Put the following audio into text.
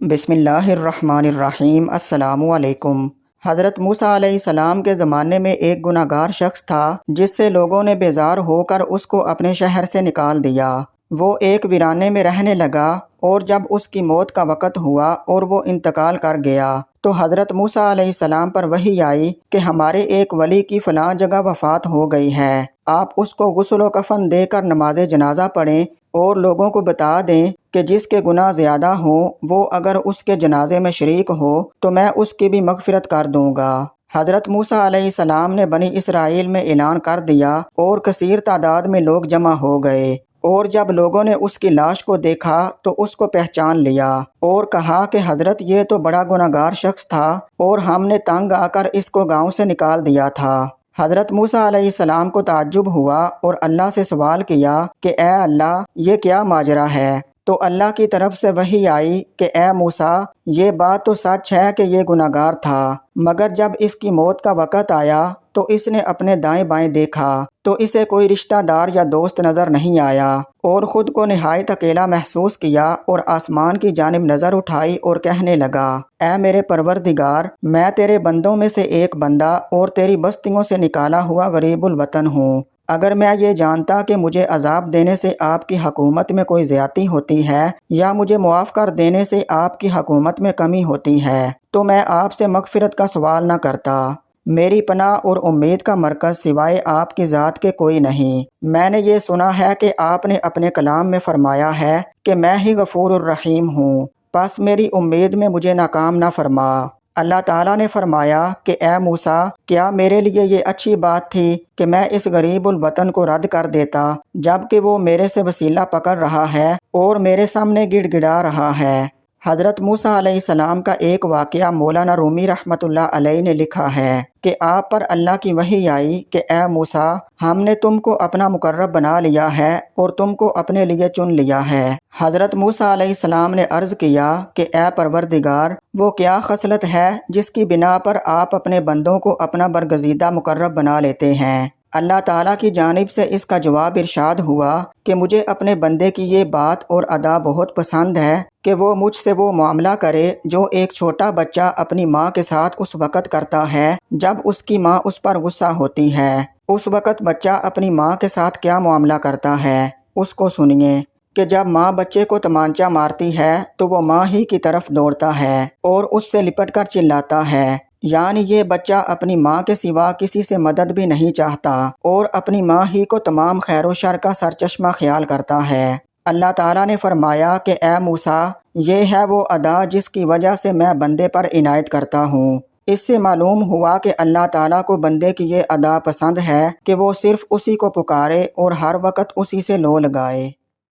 بسم اللہ الرحمن الرحیم۔ السلام علیکم۔ حضرت موسیٰ علیہ السلام کے زمانے میں ایک گناہ گار شخص تھا جس سے لوگوں نے بیزار ہو کر اس کو اپنے شہر سے نکال دیا۔ وہ ایک ویرانے میں رہنے لگا اور جب اس کی موت کا وقت ہوا اور وہ انتقال کر گیا تو حضرت موسیٰ علیہ السلام پر وحی آئی کہ ہمارے ایک ولی کی فلاں جگہ وفات ہو گئی ہے، آپ اس کو غسل و کفن دے کر نماز جنازہ پڑھیں اور لوگوں کو بتا دیں کہ جس کے گناہ زیادہ ہوں وہ اگر اس کے جنازے میں شریک ہو تو میں اس کی بھی مغفرت کر دوں گا۔ حضرت موسیٰ علیہ السلام نے بنی اسرائیل میں اعلان کر دیا اور کثیر تعداد میں لوگ جمع ہو گئے، اور جب لوگوں نے اس کی لاش کو دیکھا تو اس کو پہچان لیا اور کہا کہ حضرت یہ تو بڑا گناہ گار شخص تھا اور ہم نے تنگ آ کر اس کو گاؤں سے نکال دیا تھا۔ حضرت موسیٰ علیہ السلام کو تعجب ہوا اور اللہ سے سوال کیا کہ اے اللہ، یہ کیا ماجرا ہے؟ تو اللہ کی طرف سے وحی آئی کہ اے موسیٰ، یہ بات تو سچ ہے کہ یہ گناہ گار تھا، مگر جب اس کی موت کا وقت آیا تو اس نے اپنے دائیں بائیں دیکھا تو اسے کوئی رشتہ دار یا دوست نظر نہیں آیا اور خود کو نہایت اکیلا محسوس کیا اور آسمان کی جانب نظر اٹھائی اور کہنے لگا، اے میرے پروردگار، میں تیرے بندوں میں سے ایک بندہ اور تیری بستیوں سے نکالا ہوا غریب الوطن ہوں۔ اگر میں یہ جانتا کہ مجھے عذاب دینے سے آپ کی حکومت میں کوئی زیادتی ہوتی ہے یا مجھے معاف کر دینے سے آپ کی حکومت میں کمی ہوتی ہے تو میں آپ سے مغفرت کا سوال نہ کرتا۔ میری پناہ اور امید کا مرکز سوائے آپ کی ذات کے کوئی نہیں۔ میں نے یہ سنا ہے کہ آپ نے اپنے کلام میں فرمایا ہے کہ میں ہی غفور الرحیم ہوں، پس میری امید میں مجھے ناکام نہ فرما۔ اللہ تعالیٰ نے فرمایا کہ اے موسیٰ، کیا میرے لیے یہ اچھی بات تھی کہ میں اس غریب الوطن کو رد کر دیتا جبکہ وہ میرے سے وسیلہ پکڑ رہا ہے اور میرے سامنے گڑ گڑا رہا ہے۔ حضرت موسیٰ علیہ السلام کا ایک واقعہ مولانا رومی رحمۃ اللہ علیہ نے لکھا ہے کہ آپ پر اللہ کی وحی آئی کہ اے موسیٰ، ہم نے تم کو اپنا مقرب بنا لیا ہے اور تم کو اپنے لیے چن لیا ہے۔ حضرت موسیٰ علیہ السلام نے عرض کیا کہ اے پروردگار، وہ کیا خصلت ہے جس کی بنا پر آپ اپنے بندوں کو اپنا برگزیدہ مقرب بنا لیتے ہیں؟ اللہ تعالیٰ کی جانب سے اس کا جواب ارشاد ہوا کہ مجھے اپنے بندے کی یہ بات اور ادا بہت پسند ہے کہ وہ مجھ سے وہ معاملہ کرے جو ایک چھوٹا بچہ اپنی ماں کے ساتھ اس وقت کرتا ہے جب اس کی ماں اس پر غصہ ہوتی ہے۔ اس وقت بچہ اپنی ماں کے ساتھ کیا معاملہ کرتا ہے، اس کو سنیے کہ جب ماں بچے کو تمانچہ مارتی ہے تو وہ ماں ہی کی طرف دوڑتا ہے اور اس سے لپٹ کر چلاتا ہے، یعنی یہ بچہ اپنی ماں کے سوا کسی سے مدد بھی نہیں چاہتا اور اپنی ماں ہی کو تمام خیر و شر کا سرچشمہ خیال کرتا ہے۔ اللہ تعالیٰ نے فرمایا کہ اے موسیٰ، یہ ہے وہ ادا جس کی وجہ سے میں بندے پر عنایت کرتا ہوں۔ اس سے معلوم ہوا کہ اللہ تعالیٰ کو بندے کی یہ ادا پسند ہے کہ وہ صرف اسی کو پکارے اور ہر وقت اسی سے لو لگائے۔